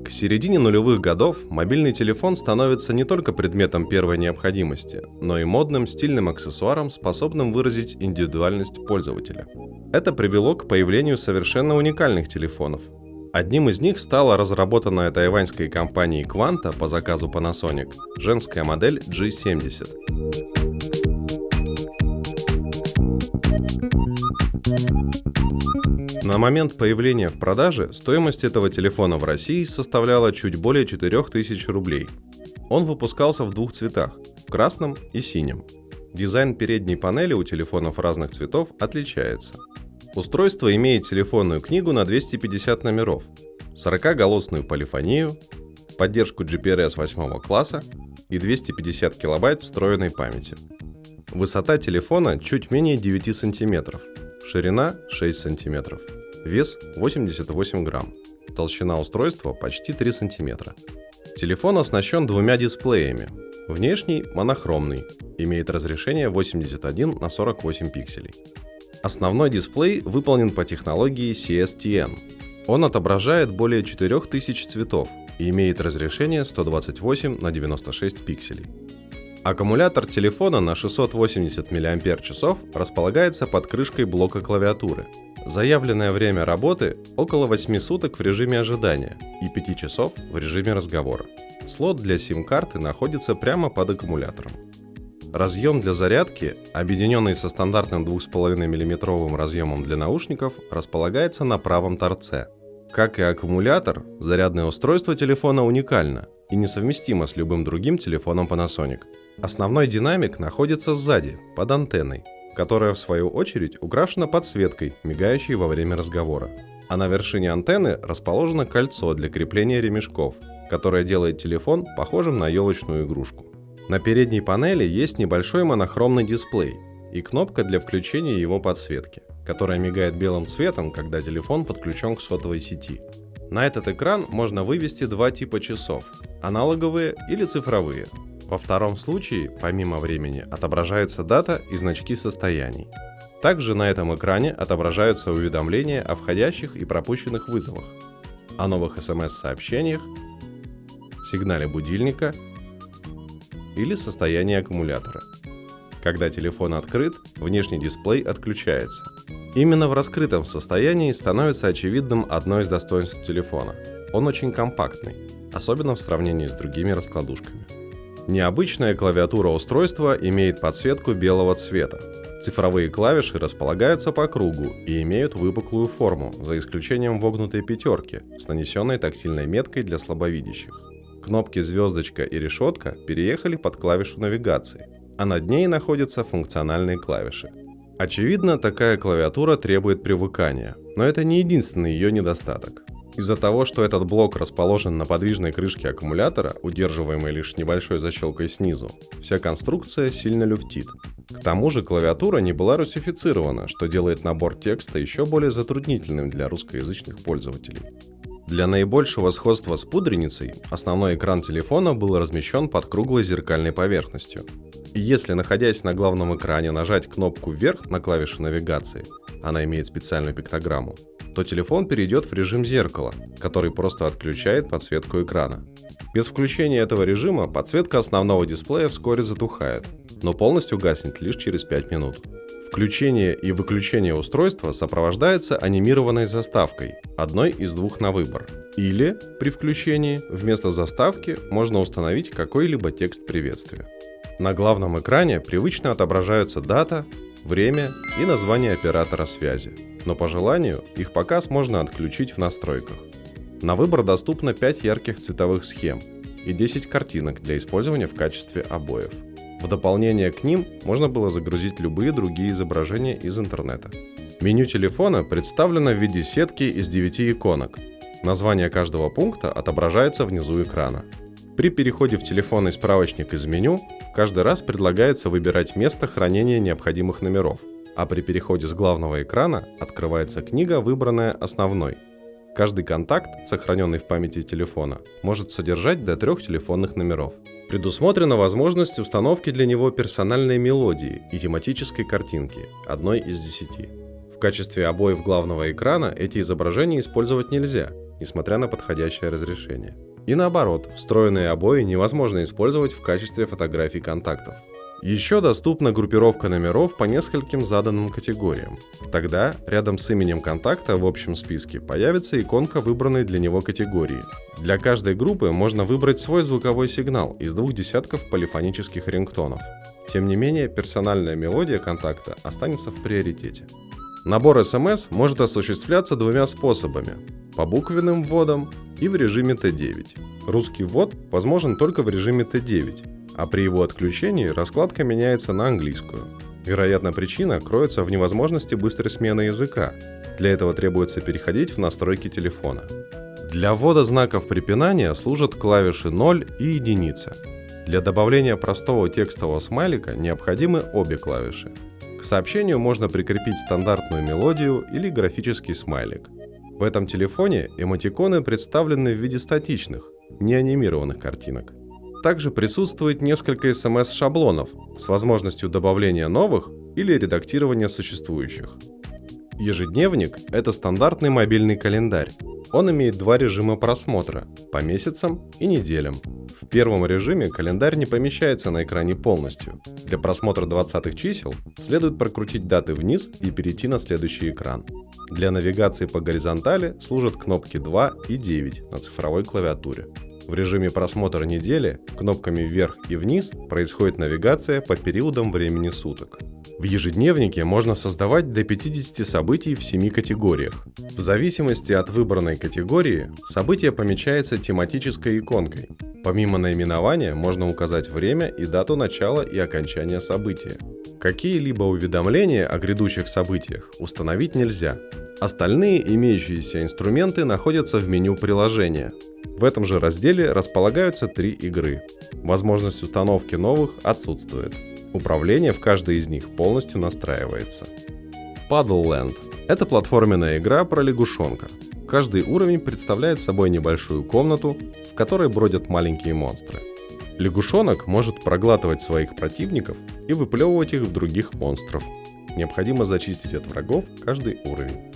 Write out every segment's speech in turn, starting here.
К середине нулевых годов мобильный телефон становится не только предметом первой необходимости, но и модным стильным аксессуаром, способным выразить индивидуальность пользователя. Это привело к появлению совершенно уникальных телефонов. Одним из них стала разработанная тайваньской компанией Quanta по заказу Panasonic женская модель G70. На момент появления в продаже стоимость этого телефона в России составляла чуть более 4000 рублей. Он выпускался в двух цветах – красном и синем. Дизайн передней панели у телефонов разных цветов отличается. Устройство имеет телефонную книгу на 250 номеров, 40-голосную полифонию, поддержку GPRS 8 класса и 250 килобайт встроенной памяти. Высота телефона чуть менее 9 сантиметров. Ширина 6 см, вес 88 грамм, толщина устройства почти 3 см. Телефон оснащен двумя дисплеями. Внешний монохромный, имеет разрешение 81 на 48 пикселей. Основной дисплей выполнен по технологии CSTN. Он отображает более 4000 цветов и имеет разрешение 128 на 96 пикселей. Аккумулятор телефона на 680 мАч располагается под крышкой блока клавиатуры. Заявленное время работы около 8 суток в режиме ожидания и 5 часов в режиме разговора. Слот для сим-карты находится прямо под аккумулятором. Разъем для зарядки, объединенный со стандартным 2,5 мм разъемом для наушников, располагается на правом торце. Как и аккумулятор, зарядное устройство телефона уникально и несовместимо с любым другим телефоном Panasonic. Основной динамик находится сзади, под антенной, которая в свою очередь украшена подсветкой, мигающей во время разговора. А на вершине антенны расположено кольцо для крепления ремешков, которое делает телефон похожим на елочную игрушку. На передней панели есть небольшой монохромный дисплей и кнопка для включения его подсветки, которая мигает белым цветом, когда телефон подключен к сотовой сети. На этот экран можно вывести два типа часов – аналоговые или цифровые. Во втором случае, помимо времени, отображается дата и значки состояний. Также на этом экране отображаются уведомления о входящих и пропущенных вызовах, о новых СМС-сообщениях, сигнале будильника или состоянии аккумулятора. Когда телефон открыт, внешний дисплей отключается. Именно в раскрытом состоянии становится очевидным одно из достоинств телефона. Он очень компактный, особенно в сравнении с другими раскладушками. Необычная клавиатура устройства имеет подсветку белого цвета. Цифровые клавиши располагаются по кругу и имеют выпуклую форму, за исключением вогнутой пятерки с нанесенной тактильной меткой для слабовидящих. Кнопки «Звездочка» и «Решетка» переехали под клавишу навигации, а над ней находятся функциональные клавиши. Очевидно, такая клавиатура требует привыкания, но это не единственный ее недостаток. Из-за того, что этот блок расположен на подвижной крышке аккумулятора, удерживаемой лишь небольшой защелкой снизу, вся конструкция сильно люфтит. К тому же клавиатура не была русифицирована, что делает набор текста еще более затруднительным для русскоязычных пользователей. Для наибольшего сходства с пудреницей основной экран телефона был размещен под круглой зеркальной поверхностью. И если, находясь на главном экране, нажать кнопку вверх на клавише навигации, она имеет специальную пиктограмму, то телефон перейдет в режим зеркала, который просто отключает подсветку экрана. Без включения этого режима подсветка основного дисплея вскоре затухает, но полностью гаснет лишь через 5 минут. Включение и выключение устройства сопровождается анимированной заставкой, одной из двух на выбор. Или, при включении, вместо заставки можно установить какой-либо текст приветствия. На главном экране привычно отображаются дата, время и название оператора связи, но по желанию их показ можно отключить в настройках. На выбор доступно 5 ярких цветовых схем и 10 картинок для использования в качестве обоев. В дополнение к ним можно было загрузить любые другие изображения из интернета. Меню телефона представлено в виде сетки из 9 иконок. Название каждого пункта отображается внизу экрана. При переходе в телефонный справочник из меню каждый раз предлагается выбирать место хранения необходимых номеров, а при переходе с главного экрана открывается книга, выбранная основной. Каждый контакт, сохраненный в памяти телефона, может содержать до 3 телефонных номеров. Предусмотрена возможность установки для него персональной мелодии и тематической картинки, одной из 10. В качестве обоев главного экрана эти изображения использовать нельзя, несмотря на подходящее разрешение. И наоборот, встроенные обои невозможно использовать в качестве фотографий контактов. Еще доступна группировка номеров по нескольким заданным категориям. Тогда рядом с именем контакта в общем списке появится иконка выбранной для него категории. Для каждой группы можно выбрать свой звуковой сигнал из 2 десятков полифонических рингтонов. Тем не менее, персональная мелодия контакта останется в приоритете. Набор СМС может осуществляться 2 способами – по буквенным вводам и в режиме Т9. Русский ввод возможен только в режиме Т9. А при его отключении раскладка меняется на английскую. Вероятно, причина кроется в невозможности быстрой смены языка. Для этого требуется переходить в настройки телефона. Для ввода знаков препинания служат клавиши 0 и 1. Для добавления простого текстового смайлика необходимы обе клавиши. К сообщению можно прикрепить стандартную мелодию или графический смайлик. В этом телефоне эмотиконы представлены в виде статичных, неанимированных картинок. Также присутствует несколько SMS-шаблонов с возможностью добавления новых или редактирования существующих. Ежедневник – это стандартный мобильный календарь. Он имеет 2 режима просмотра – по месяцам и неделям. В первом режиме календарь не помещается на экране полностью. Для просмотра 20-х чисел следует прокрутить даты вниз и перейти на следующий экран. Для навигации по горизонтали служат кнопки 2 и 9 на цифровой клавиатуре. В режиме просмотра недели кнопками вверх и вниз происходит навигация по периодам времени суток. В ежедневнике можно создавать до 50 событий в 7 категориях. В зависимости от выбранной категории событие помечается тематической иконкой. Помимо наименования можно указать время и дату начала и окончания события. Какие-либо уведомления о грядущих событиях установить нельзя. Остальные имеющиеся инструменты находятся в меню приложения. В этом же разделе располагаются 3 игры. Возможность установки новых отсутствует. Управление в каждой из них полностью настраивается. Puddle Land – это платформенная игра про лягушонка. Каждый уровень представляет собой небольшую комнату, в которой бродят маленькие монстры. Лягушонок может проглатывать своих противников и выплевывать их в других монстров. Необходимо зачистить от врагов каждый уровень.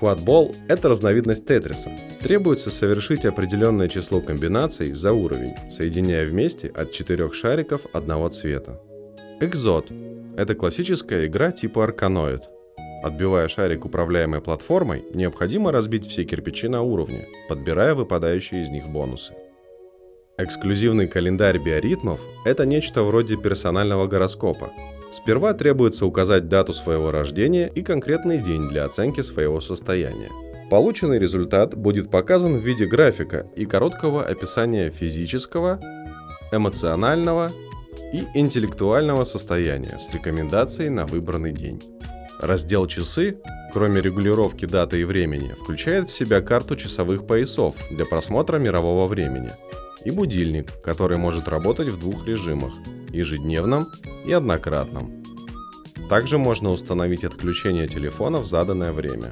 Quadball – это разновидность тетриса. Требуется совершить определенное число комбинаций за уровень, соединяя вместе от 4 шариков одного цвета. Exot – это классическая игра типа Arkanoid. Отбивая шарик управляемой платформой, необходимо разбить все кирпичи на уровне, подбирая выпадающие из них бонусы. Эксклюзивный календарь биоритмов – это нечто вроде персонального гороскопа. Сперва требуется указать дату своего рождения и конкретный день для оценки своего состояния. Полученный результат будет показан в виде графика и короткого описания физического, эмоционального и интеллектуального состояния с рекомендацией на выбранный день. Раздел «Часы», кроме регулировки даты и времени, включает в себя карту часовых поясов для просмотра мирового времени и будильник, который может работать в 2 режимах – ежедневном и однократном. Также можно установить отключение телефона в заданное время.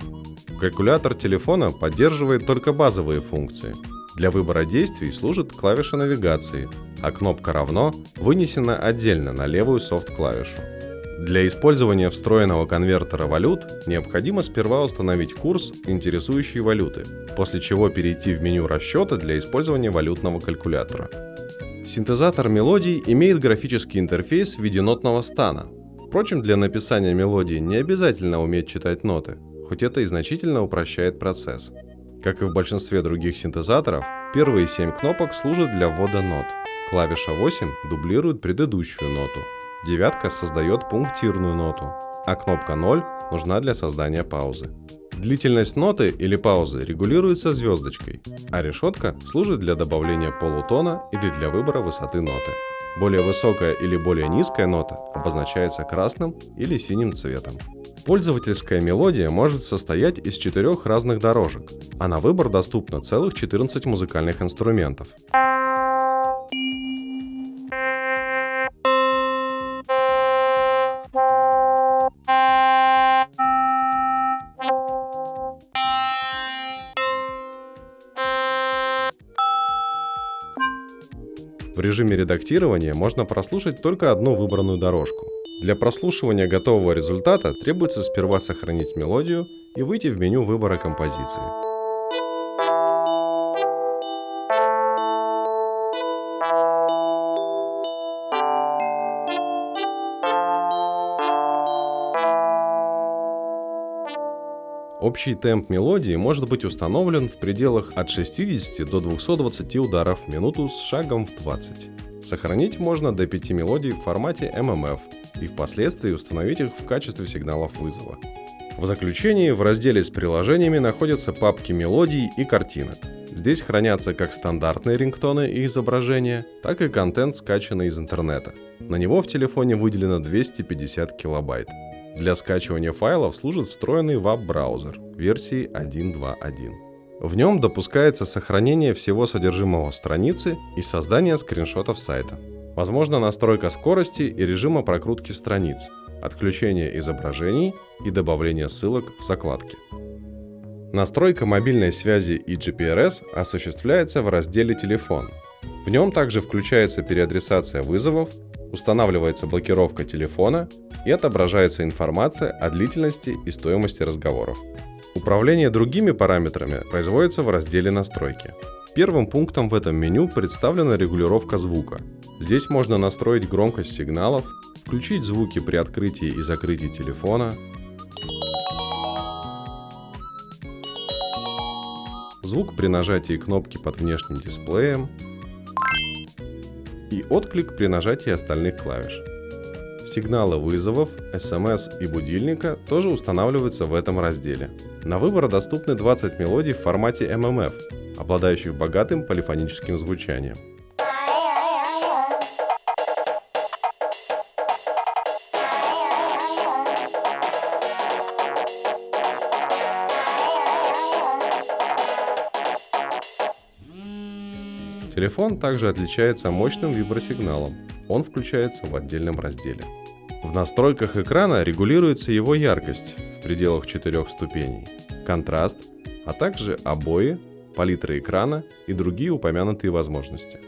Калькулятор телефона поддерживает только базовые функции. Для выбора действий служит клавиша навигации, а кнопка «Равно» вынесена отдельно на левую софт-клавишу. Для использования встроенного конвертера валют необходимо сперва установить курс интересующей валюты, после чего перейти в меню расчета для использования валютного калькулятора. Синтезатор мелодий имеет графический интерфейс в виде нотного стана. Впрочем, для написания мелодии не обязательно уметь читать ноты, хоть это и значительно упрощает процесс. Как и в большинстве других синтезаторов, первые 7 кнопок служат для ввода нот. Клавиша 8 дублирует предыдущую ноту. 9 создает пунктирную ноту, а кнопка 0 нужна для создания паузы. Длительность ноты или паузы регулируется звездочкой, а решетка служит для добавления полутона или для выбора высоты ноты. Более высокая или более низкая нота обозначается красным или синим цветом. Пользовательская мелодия может состоять из 4 разных дорожек, а на выбор доступно целых 14 музыкальных инструментов. В режиме редактирования можно прослушать только одну выбранную дорожку. Для прослушивания готового результата требуется сперва сохранить мелодию и выйти в меню выбора композиции. Общий темп мелодии может быть установлен в пределах от 60 до 220 ударов в минуту с шагом в 20. Сохранить можно до 5 мелодий в формате MMF и впоследствии установить их в качестве сигналов вызова. В заключении в разделе с приложениями находятся папки мелодий и картинок. Здесь хранятся как стандартные рингтоны и изображения, так и контент, скачанный из интернета. На него в телефоне выделено 250 килобайт. Для скачивания файлов служит встроенный веб-браузер версии 1.2.1. В нем допускается сохранение всего содержимого страницы и создание скриншотов сайта. Возможна настройка скорости и режима прокрутки страниц, отключение изображений и добавление ссылок в закладки. Настройка мобильной связи и GPRS осуществляется в разделе «Телефон». В нем также включается переадресация вызовов, устанавливается блокировка телефона и отображается информация о длительности и стоимости разговоров. Управление другими параметрами производится в разделе «Настройки». Первым пунктом в этом меню представлена регулировка звука. Здесь можно настроить громкость сигналов, включить звуки при открытии и закрытии телефона, звук при нажатии кнопки под внешним дисплеем и отклик при нажатии остальных клавиш. Сигналы вызовов, СМС и будильника тоже устанавливаются в этом разделе. На выбор доступны 20 мелодий в формате MMF, обладающих богатым полифоническим звучанием. Телефон также отличается мощным вибросигналом. Он включается в отдельном разделе. В настройках экрана регулируется его яркость в пределах 4 ступеней, контраст, а также обои, палитра экрана и другие упомянутые возможности.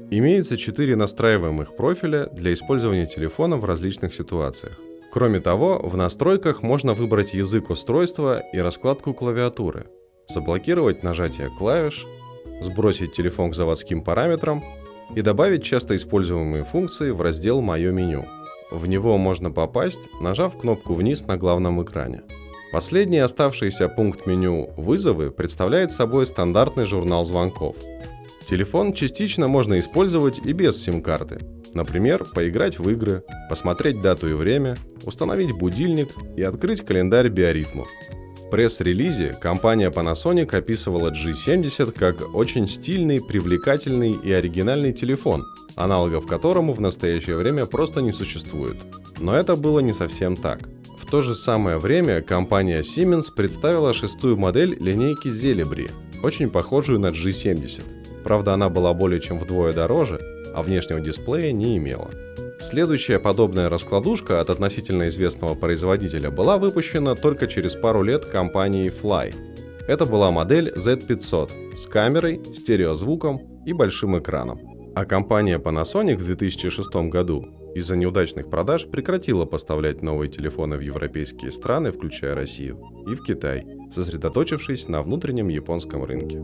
Имеется 4 настраиваемых профиля для использования телефона в различных ситуациях. Кроме того, в настройках можно выбрать язык устройства и раскладку клавиатуры, заблокировать нажатие клавиш, сбросить телефон к заводским параметрам и добавить часто используемые функции в раздел «Мое меню». В него можно попасть, нажав кнопку вниз на главном экране. Последний оставшийся пункт меню «Вызовы» представляет собой стандартный журнал звонков. Телефон частично можно использовать и без сим-карты. Например, поиграть в игры, посмотреть дату и время, установить будильник и открыть календарь биоритмов. В пресс-релизе компания Panasonic описывала G70 как очень стильный, привлекательный и оригинальный телефон, аналогов которому в настоящее время просто не существует. Но это было не совсем так. В то же самое время компания Siemens представила 6-ю модель линейки Zelebri, очень похожую на G70. Правда, она была более чем вдвое дороже, а внешнего дисплея не имела. Следующая подобная раскладушка от относительно известного производителя была выпущена только через пару лет компанией Fly. Это была модель Z500 с камерой, стереозвуком и большим экраном. А компания Panasonic в 2006 году из-за неудачных продаж прекратила поставлять новые телефоны в европейские страны, включая Россию, и в Китай, сосредоточившись на внутреннем японском рынке.